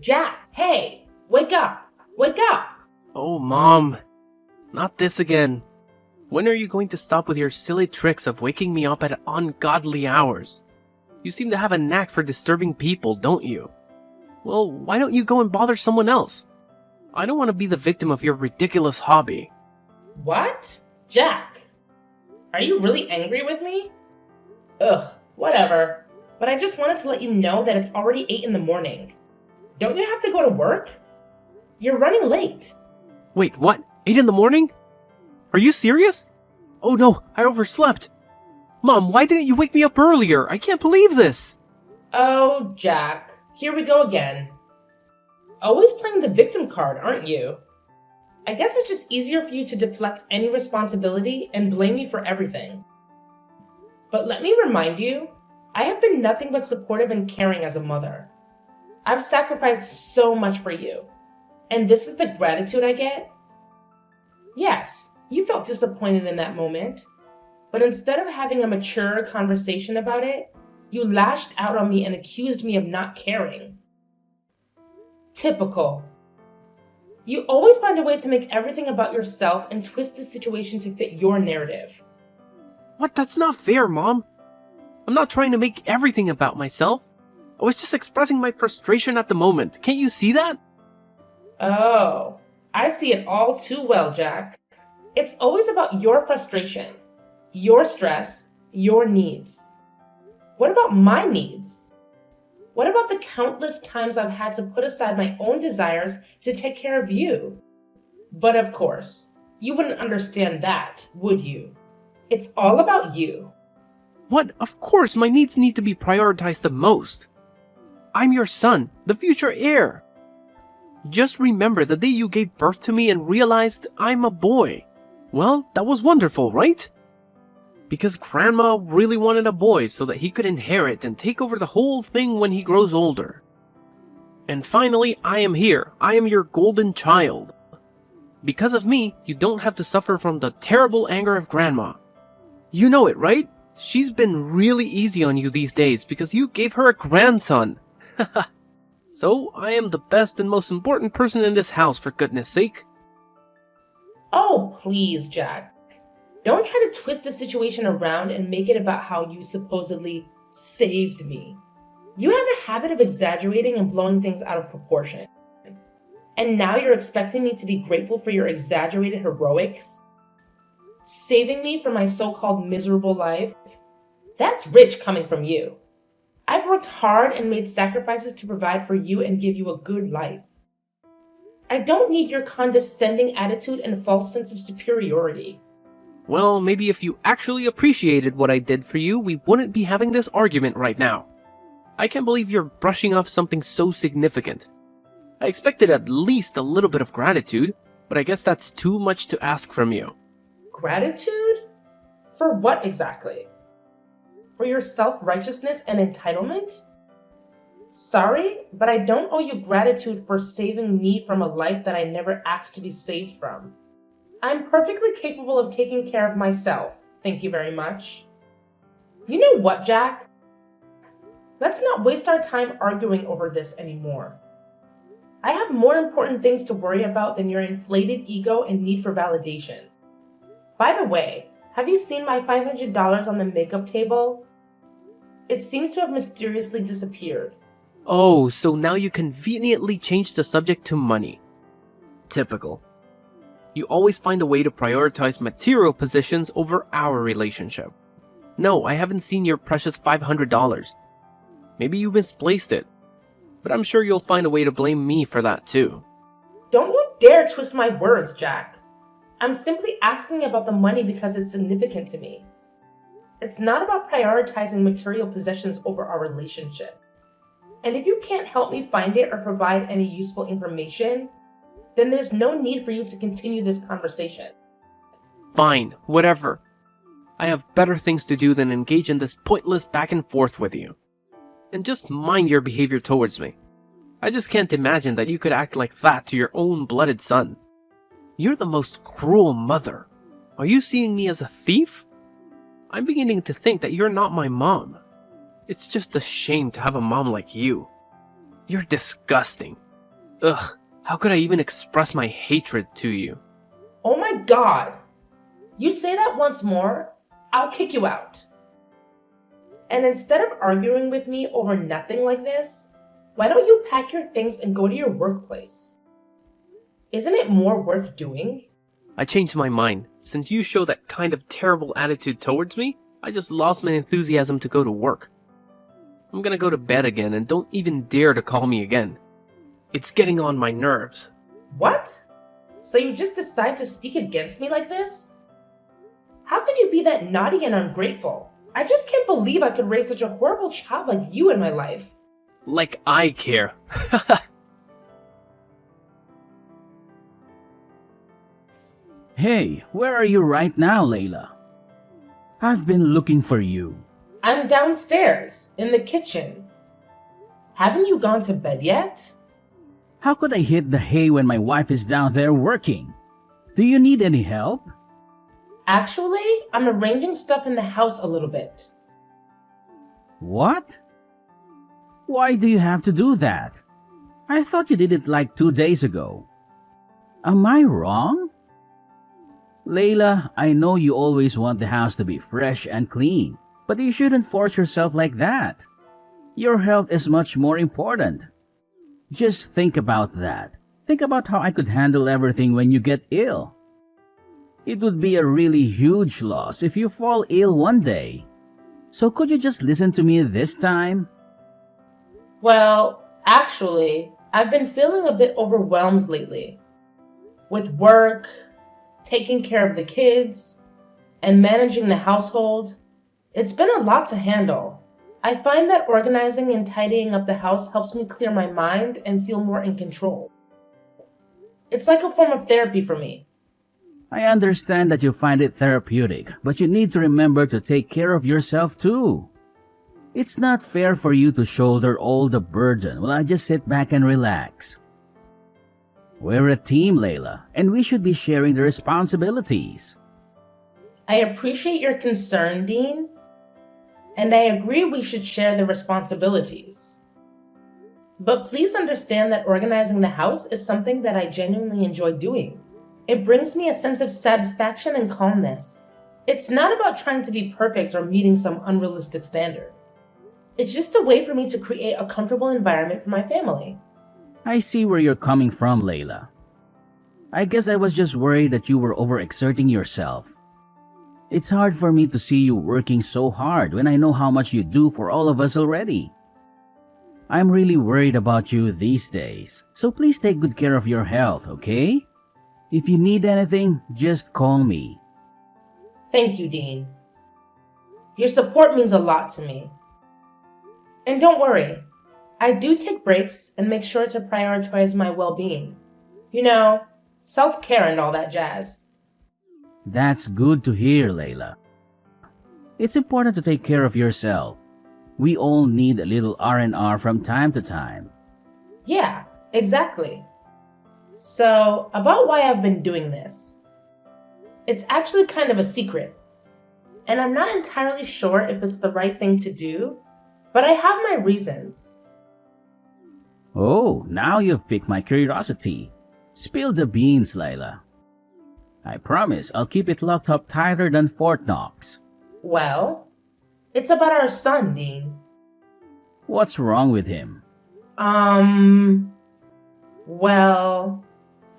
Jack, hey, wake up! Wake up! Oh, Mom. Not this again. When are you going to stop with your silly tricks of waking me up at ungodly hours? You seem to have a knack for disturbing people, don't you? Well, why don't you go and bother someone else? I don't want to be the victim of your ridiculous hobby. What? Jack, are you really angry with me? Ugh, whatever. But I just wanted to let you know that it's already 8 in the morning. Don't you have to go to work? You're running late. Wait, what? 8 in the morning? Are you serious? Oh no, I overslept. Mom, why didn't you wake me up earlier? I can't believe this. Oh, Jack, here we go again. Always playing the victim card, aren't you? I guess it's just easier for you to deflect any responsibility and blame me for everything. But let me remind you, I have been nothing but supportive and caring as a mother. I've sacrificed so much for you. And this is the gratitude I get? Yes, you felt disappointed in that moment. But instead of having a mature conversation about it, you lashed out on me and accused me of not caring. Typical. You always find a way to make everything about yourself and twist the situation to fit your narrative. What? That's not fair, Mom. I'm not trying to make everything about myself. I was just expressing my frustration at the moment. Can't you see that? Oh, I see it all too well, Jack. It's always about your frustration, your stress, your needs. What about my needs? What about the countless times I've had to put aside my own desires to take care of you? But of course, you wouldn't understand that, would you? It's all about you. What? Of course, my needs need to be prioritized the most. I'm your son, the future heir. Just remember the day you gave birth to me and realized I'm a boy. Well, that was wonderful, right? Because Grandma really wanted a boy so that he could inherit and take over the whole thing when he grows older. And finally, I am here. I am your golden child. Because of me, you don't have to suffer from the terrible anger of Grandma. You know it, right? She's been really easy on you these days because you gave her a grandson. So, I am the best and most important person in this house, for goodness sake. Oh, please, Jack. Don't try to twist the situation around and make it about how you supposedly saved me. You have a habit of exaggerating and blowing things out of proportion. And now you're expecting me to be grateful for your exaggerated heroics? Saving me from my so-called miserable life? That's rich coming from you. I've worked hard and made sacrifices to provide for you and give you a good life. I don't need your condescending attitude and false sense of superiority. Well, maybe if you actually appreciated what I did for you, we wouldn't be having this argument right now. I can't believe you're brushing off something so significant. I expected at least a little bit of gratitude, but I guess that's too much to ask from you. Gratitude? For what exactly? For your self-righteousness and entitlement? Sorry, but I don't owe you gratitude for saving me from a life that I never asked to be saved from. I'm perfectly capable of taking care of myself, thank you very much. You know what, Jack? Let's not waste our time arguing over this anymore. I have more important things to worry about than your inflated ego and need for validation. By the way, have you seen my $500 on the makeup table? It seems to have mysteriously disappeared. Oh, so now you conveniently changed the subject to money. Typical. You always find a way to prioritize material possessions over our relationship. No, I haven't seen your precious $500. Maybe you misplaced it. But I'm sure you'll find a way to blame me for that too. Don't you dare twist my words, Jack. I'm simply asking about the money because it's significant to me. It's not about prioritizing material possessions over our relationship. And if you can't help me find it or provide any useful information, then there's no need for you to continue this conversation. Fine, whatever. I have better things to do than engage in this pointless back and forth with you. And just mind your behavior towards me. I just can't imagine that you could act like that to your own blooded son. You're the most cruel mother. Are you seeing me as a thief? I'm beginning to think that you're not my mom. It's just a shame to have a mom like you. You're disgusting. Ugh, how could I even express my hatred to you? Oh my god! You say that once more, I'll kick you out. And instead of arguing with me over nothing like this, why don't you pack your things and go to your workplace? Isn't it more worth doing? I changed my mind. Since you show that kind of terrible attitude towards me, I just lost my enthusiasm to go to work. I'm gonna go to bed again and don't even dare to call me again. It's getting on my nerves. What? So you just decide to speak against me like this? How could you be that naughty and ungrateful? I just can't believe I could raise such a horrible child like you in my life. Like I care. Hey, where are you right now, Layla? I've been looking for you. I'm downstairs, in the kitchen. Haven't you gone to bed yet? How could I hit the hay when my wife is down there working? Do you need any help? Actually, I'm arranging stuff in the house a little bit. What? Why do you have to do that? I thought you did it like 2 days ago. Am I wrong? Layla, I know you always want the house to be fresh and clean, but you shouldn't force yourself like that. Your health is much more important. Just think about that. Think about how I could handle everything when you get ill. It would be a really huge loss if you fall ill one day. So could you just listen to me this time? Well, actually, I've been feeling a bit overwhelmed lately. With work, taking care of the kids, and managing the household, it's been a lot to handle. I find that organizing and tidying up the house helps me clear my mind and feel more in control. It's like a form of therapy for me. I understand that you find it therapeutic, but you need to remember to take care of yourself too. It's not fair for you to shoulder all the burden while I just sit back and relax. We're a team, Layla, and we should be sharing the responsibilities. I appreciate your concern, Dean, and I agree we should share the responsibilities. But please understand that organizing the house is something that I genuinely enjoy doing. It brings me a sense of satisfaction and calmness. It's not about trying to be perfect or meeting some unrealistic standard. It's just a way for me to create a comfortable environment for my family. I see where you're coming from, Layla. I guess I was just worried that you were overexerting yourself. It's hard for me to see you working so hard when I know how much you do for all of us already. I'm really worried about you these days, so please take good care of your health, okay? If you need anything, just call me. Thank you, Dean. Your support means a lot to me. And don't worry, I do take breaks and make sure to prioritize my well-being. You know, self-care and all that jazz. That's good to hear, Layla. It's important to take care of yourself. We all need a little R&R from time to time. Yeah, exactly. So, about why I've been doing this. It's actually kind of a secret. And I'm not entirely sure if it's the right thing to do, but I have my reasons. Oh, now you've piqued my curiosity. Spill the beans, Layla. I promise I'll keep it locked up tighter than Fort Knox. Well, it's about our son, Dean. What's wrong with him? Well,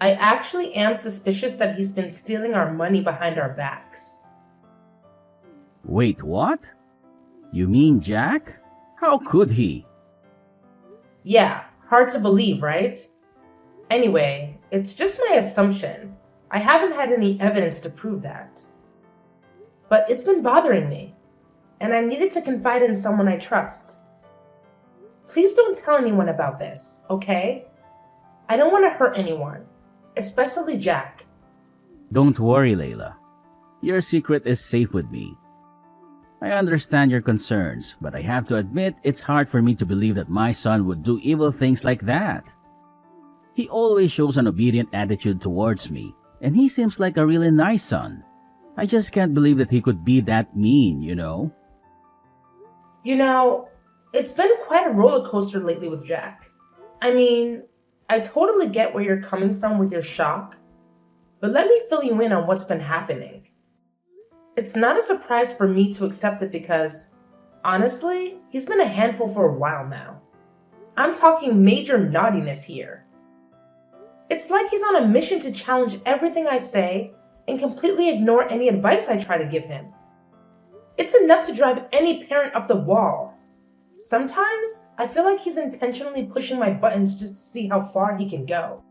I actually am suspicious that he's been stealing our money behind our backs. Wait, what? You mean Jack? How could he? Yeah, hard to believe, right? Anyway, it's just my assumption. I haven't had any evidence to prove that. But it's been bothering me, and I needed to confide in someone I trust. Please don't tell anyone about this, okay? I don't want to hurt anyone, especially Jack. Don't worry, Layla. Your secret is safe with me. I understand your concerns, but I have to admit it's hard for me to believe that my son would do evil things like that. He always shows an obedient attitude towards me, and he seems like a really nice son. I just can't believe that he could be that mean, you know? You know, it's been quite a roller coaster lately with Jack. I mean, I totally get where you're coming from with your shock, but let me fill you in on what's been happening. It's not a surprise for me to accept it because, honestly, he's been a handful for a while now. I'm talking major naughtiness here. It's like he's on a mission to challenge everything I say and completely ignore any advice I try to give him. It's enough to drive any parent up the wall. Sometimes, I feel like he's intentionally pushing my buttons just to see how far he can go.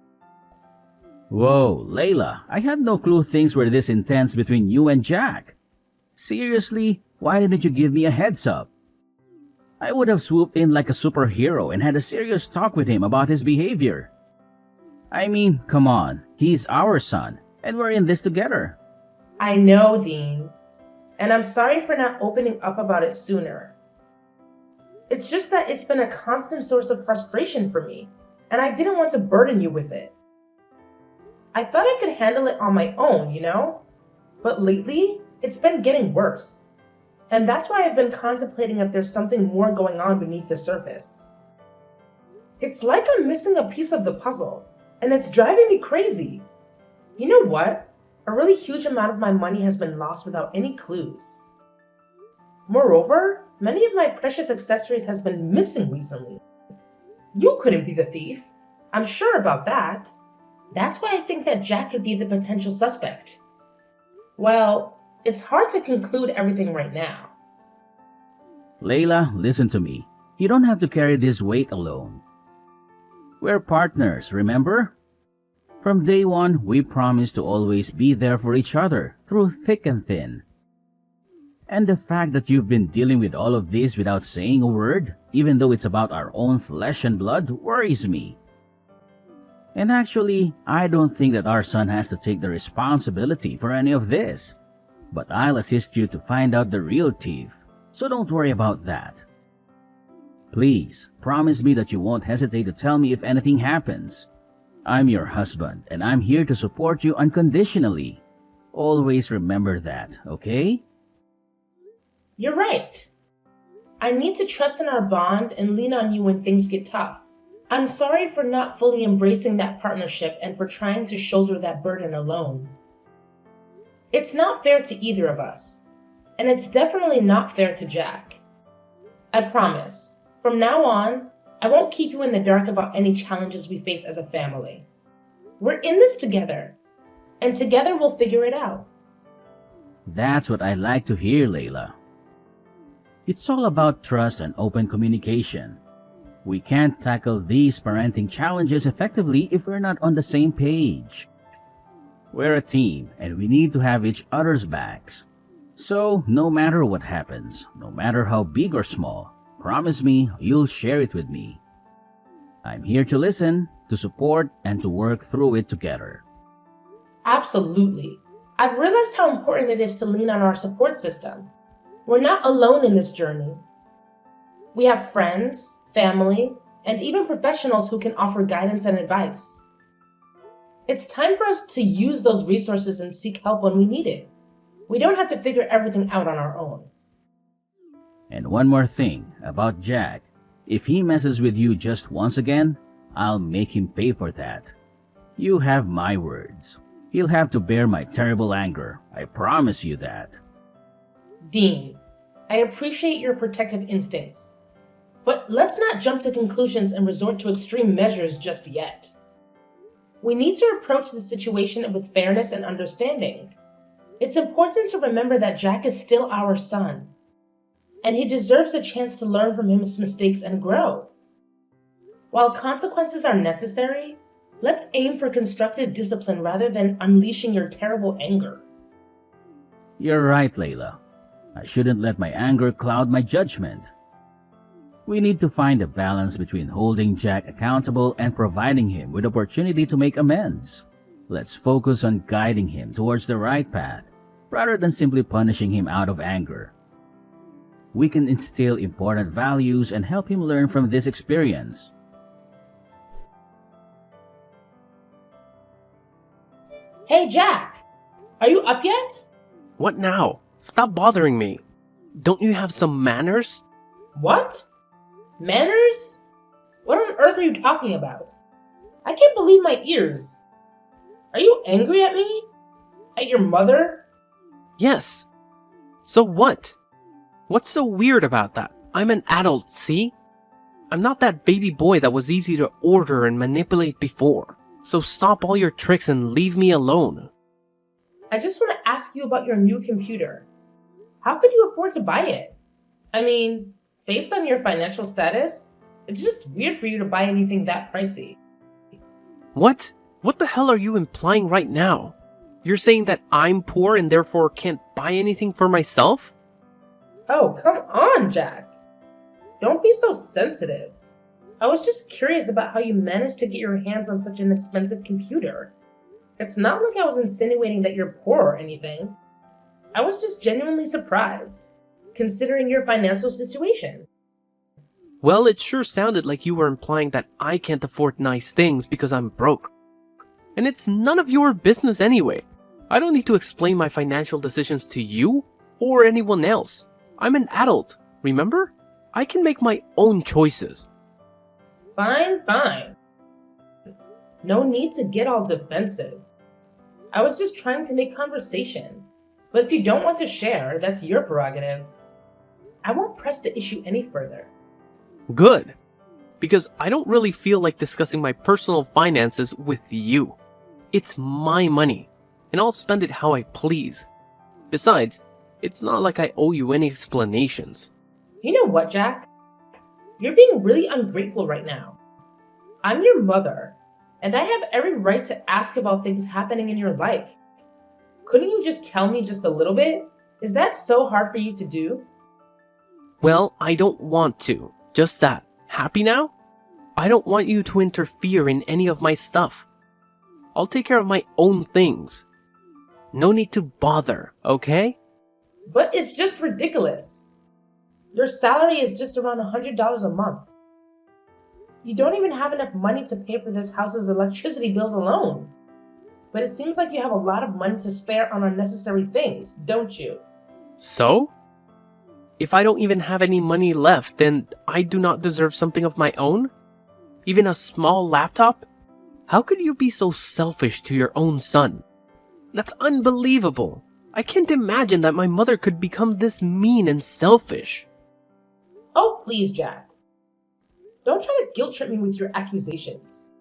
Whoa, Layla, I had no clue things were this intense between you and Jack. Seriously, why didn't you give me a heads up? I would have swooped in like a superhero and had a serious talk with him about his behavior. I mean, come on, he's our son, and we're in this together. I know, Dean, and I'm sorry for not opening up about it sooner. It's just that it's been a constant source of frustration for me, and I didn't want to burden you with it. I thought I could handle it on my own, But lately, it's been getting worse. And that's why I've been contemplating if there's something more going on beneath the surface. It's like I'm missing a piece of the puzzle, and it's driving me crazy. You know what? A really huge amount of my money has been lost without any clues. Moreover, many of my precious accessories has been missing recently. You couldn't be the thief. I'm sure about that. That's why I think that Jack could be the potential suspect. Well, it's hard to conclude everything right now. Layla, listen to me. You don't have to carry this weight alone. We're partners, remember? From day one, we promised to always be there for each other, through thick and thin. And the fact that you've been dealing with all of this without saying a word, even though it's about our own flesh and blood, worries me. And actually, I don't think that our son has to take the responsibility for any of this. But I'll assist you to find out the real thief, so don't worry about that. Please, promise me that you won't hesitate to tell me if anything happens. I'm your husband, and I'm here to support you unconditionally. Always remember that, okay? You're right. I need to trust in our bond and lean on you when things get tough. I'm sorry for not fully embracing that partnership and for trying to shoulder that burden alone. It's not fair to either of us, and it's definitely not fair to Jack. I promise, from now on, I won't keep you in the dark about any challenges we face as a family. We're in this together, and together we'll figure it out. That's what I like to hear, Layla. It's all about trust and open communication. We can't tackle these parenting challenges effectively if we're not on the same page. We're a team, and we need to have each other's backs. So, no matter what happens, no matter how big or small, promise me you'll share it with me. I'm here to listen, to support, and to work through it together. Absolutely. I've realized how important it is to lean on our support system. We're not alone in this journey. We have friends, family, and even professionals who can offer guidance and advice. It's time for us to use those resources and seek help when we need it. We don't have to figure everything out on our own. And one more thing about Jack. If he messes with you just once again, I'll make him pay for that. You have my words. He'll have to bear my terrible anger. I promise you that. Dean, I appreciate your protective instincts, but let's not jump to conclusions and resort to extreme measures just yet. We need to approach the situation with fairness and understanding. It's important to remember that Jack is still our son, and he deserves a chance to learn from his mistakes and grow. While consequences are necessary, let's aim for constructive discipline rather than unleashing your terrible anger. You're right, Layla. I shouldn't let my anger cloud my judgment. We need to find a balance between holding Jack accountable and providing him with opportunity to make amends. Let's focus on guiding him towards the right path, rather than simply punishing him out of anger. We can instill important values and help him learn from this experience. Hey, Jack! Are you up yet? What now? Stop bothering me. Don't you have some manners? What? Manners? What on earth are you talking about? I can't believe my ears. Are you angry at me? At your mother? Yes. So what? What's so weird about that? I'm an adult, see? I'm not that baby boy that was easy to order and manipulate before. So stop all your tricks and leave me alone. I just want to ask you about your new computer. How could you afford to buy it? I mean, based on your financial status, it's just weird for you to buy anything that pricey. What? What the hell are you implying right now? You're saying that I'm poor and therefore can't buy anything for myself? Oh, come on, Jack. Don't be so sensitive. I was just curious about how you managed to get your hands on such an expensive computer. It's not like I was insinuating that you're poor or anything. I was just genuinely surprised, considering your financial situation. Well, it sure sounded like you were implying that I can't afford nice things because I'm broke. And it's none of your business anyway. I don't need to explain my financial decisions to you or anyone else. I'm an adult, remember? I can make my own choices. Fine, fine. No need to get all defensive. I was just trying to make conversation. But if you don't want to share, that's your prerogative. I won't press the issue any further. Good. Because I don't really feel like discussing my personal finances with you. It's my money, and I'll spend it how I please. Besides, it's not like I owe you any explanations. You know what, Jack? You're being really ungrateful right now. I'm your mother, and I have every right to ask about things happening in your life. Couldn't you just tell me just a little bit? Is that so hard for you to do? Well, I don't want to. Just that. Happy now? I don't want you to interfere in any of my stuff. I'll take care of my own things. No need to bother, okay? But it's just ridiculous. Your salary is just around $100 a month. You don't even have enough money to pay for this house's electricity bills alone. But it seems like you have a lot of money to spare on unnecessary things, don't you? So? If I don't even have any money left, then I do not deserve something of my own? Even a small laptop? How could you be so selfish to your own son? That's unbelievable. I can't imagine that my mother could become this mean and selfish. Oh, please, Jack. Don't try to guilt trip me with your accusations.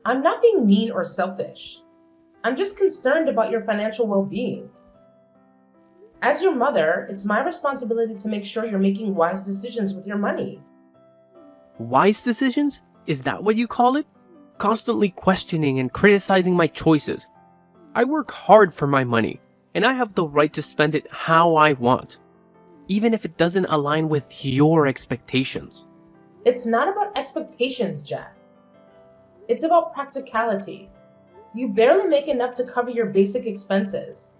I'm not being mean or selfish. I'm just concerned about your financial well-being. As your mother, it's my responsibility to make sure you're making wise decisions with your money. Wise decisions? Is that what you call it? Constantly questioning and criticizing my choices. I work hard for my money, and I have the right to spend it how I want, even if it doesn't align with your expectations. It's not about expectations, Jack. It's about practicality. You barely make enough to cover your basic expenses,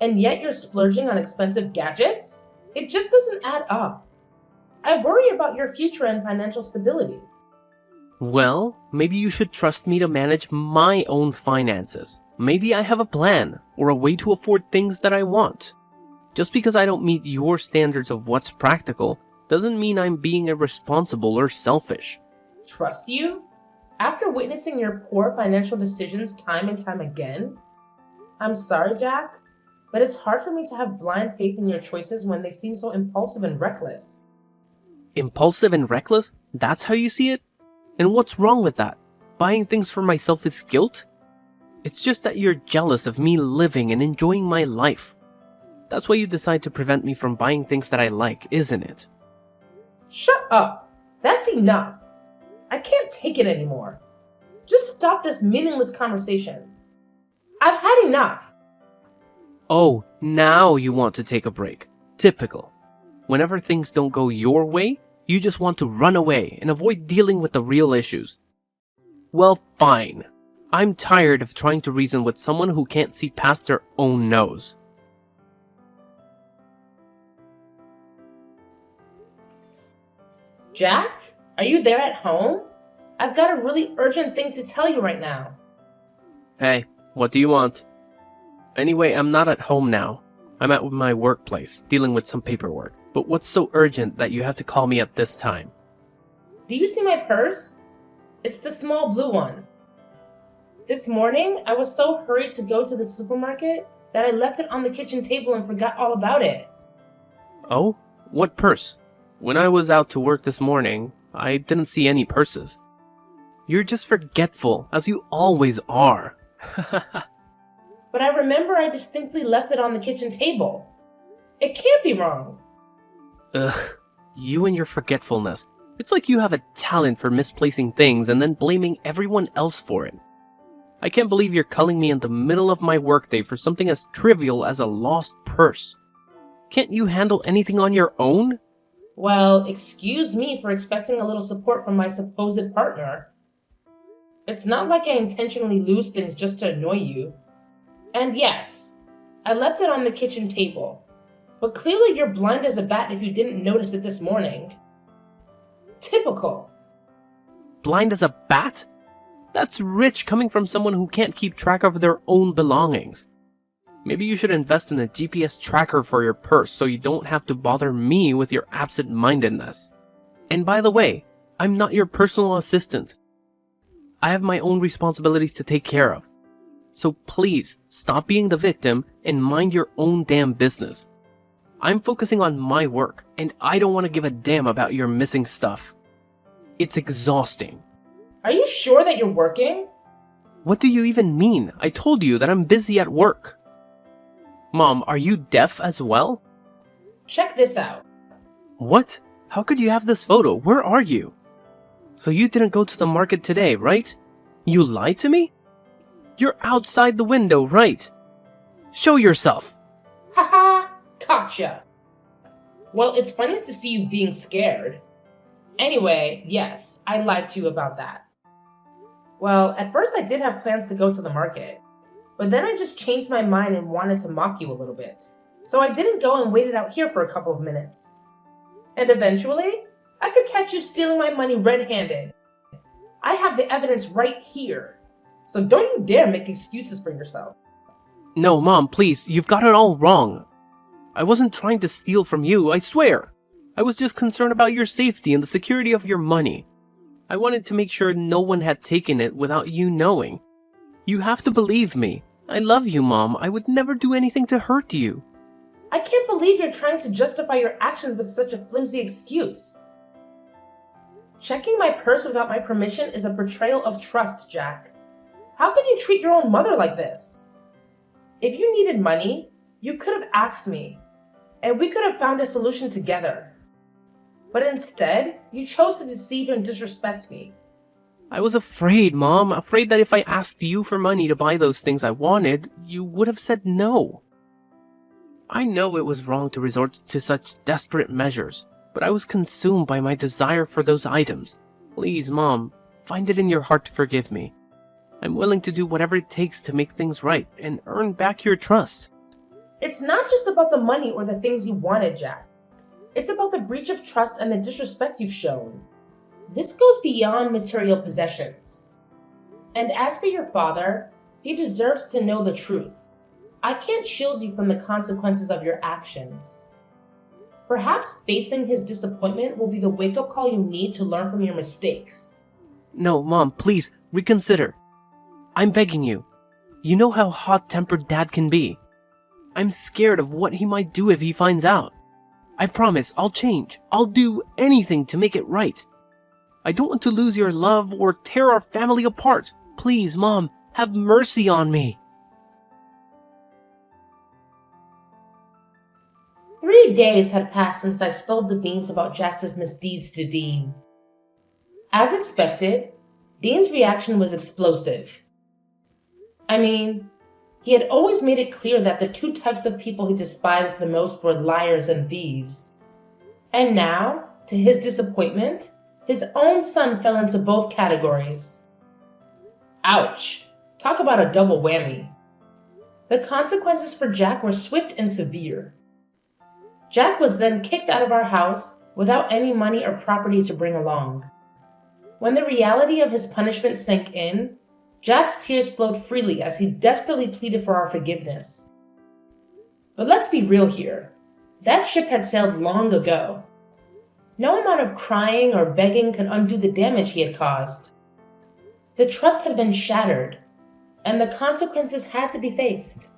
and yet you're splurging on expensive gadgets? It just doesn't add up. I worry about your future and financial stability. Well, maybe you should trust me to manage my own finances. Maybe I have a plan or a way to afford things that I want. Just because I don't meet your standards of what's practical doesn't mean I'm being irresponsible or selfish. Trust you? After witnessing your poor financial decisions time and time again? I'm sorry, Jack, but it's hard for me to have blind faith in your choices when they seem so impulsive and reckless. Impulsive and reckless? That's how you see it? And what's wrong with that? Buying things for myself is guilt? It's just that you're jealous of me living and enjoying my life. That's why you decide to prevent me from buying things that I like, isn't it? Shut up! That's enough! I can't take it anymore. Just stop this meaningless conversation. I've had enough. Oh, now you want to take a break. Typical. Whenever things don't go your way, you just want to run away and avoid dealing with the real issues. Well, fine. I'm tired of trying to reason with someone who can't see past their own nose. Jack, are you there at home? I've got a really urgent thing to tell you right now. Hey, what do you want? Anyway, I'm not at home now. I'm at my workplace, dealing with some paperwork. But what's so urgent that you have to call me at this time? Do you see my purse? It's the small blue one. This morning, I was so hurried to go to the supermarket that I left it on the kitchen table and forgot all about it. Oh? What purse? When I was out to work this morning, I didn't see any purses. You're just forgetful, as you always are. But I remember I distinctly left it on the kitchen table. It can't be wrong. Ugh, you and your forgetfulness. It's like you have a talent for misplacing things and then blaming everyone else for it. I can't believe you're calling me in the middle of my workday for something as trivial as a lost purse. Can't you handle anything on your own? Well, excuse me for expecting a little support from my supposed partner. It's not like I intentionally lose things just to annoy you. And yes, I left it on the kitchen table. But clearly you're blind as a bat if you didn't notice it this morning. Typical. Blind as a bat? That's rich coming from someone who can't keep track of their own belongings. Maybe you should invest in a GPS tracker for your purse so you don't have to bother me with your absent-mindedness. And by the way, I'm not your personal assistant. I have my own responsibilities to take care of. So please, stop being the victim and mind your own damn business. I'm focusing on my work, and I don't want to give a damn about your missing stuff. It's exhausting. Are you sure that you're working? What do you even mean? I told you that I'm busy at work. Mom, are you deaf as well? Check this out. What? How could you have this photo? Where are you? So you didn't go to the market today, right? You lied to me? You're outside the window, right? Show yourself. Haha, gotcha. Well, it's funny to see you being scared. Anyway, yes, I lied to you about that. Well, at first I did have plans to go to the market, but then I just changed my mind and wanted to mock you a little bit. So I didn't go and waited out here for a couple of minutes. And eventually, I could catch you stealing my money red-handed. I have the evidence right here. So don't you dare make excuses for yourself. No, Mom, please, you've got it all wrong. I wasn't trying to steal from you, I swear. I was just concerned about your safety and the security of your money. I wanted to make sure no one had taken it without you knowing. You have to believe me. I love you, Mom. I would never do anything to hurt you. I can't believe you're trying to justify your actions with such a flimsy excuse. Checking my purse without my permission is a betrayal of trust, Jack. How could you treat your own mother like this? If you needed money, you could have asked me, and we could have found a solution together. But instead, you chose to deceive and disrespect me. I was afraid, Mom. Afraid that if I asked you for money to buy those things I wanted, you would have said no. I know it was wrong to resort to such desperate measures, but I was consumed by my desire for those items. Please, Mom, find it in your heart to forgive me. I'm willing to do whatever it takes to make things right and earn back your trust. It's not just about the money or the things you wanted, Jack. It's about the breach of trust and the disrespect you've shown. This goes beyond material possessions. And as for your father, he deserves to know the truth. I can't shield you from the consequences of your actions. Perhaps facing his disappointment will be the wake-up call you need to learn from your mistakes. No, Mom, please, reconsider. I'm begging you. You know how hot-tempered Dad can be. I'm scared of what he might do if he finds out. I promise I'll change. I'll do anything to make it right. I don't want to lose your love or tear our family apart. Please, Mom, have mercy on me. 3 days had passed since I spilled the beans about Jax's misdeeds to Dean. As expected, Dean's reaction was explosive. I mean, he had always made it clear that the two types of people he despised the most were liars and thieves. And now, to his disappointment, his own son fell into both categories. Ouch! Talk about a double whammy. The consequences for Jack were swift and severe. Jack was then kicked out of our house without any money or property to bring along. When the reality of his punishment sank in, Jack's tears flowed freely as he desperately pleaded for our forgiveness. But let's be real here. That ship had sailed long ago. No amount of crying or begging could undo the damage he had caused. The trust had been shattered, and the consequences had to be faced.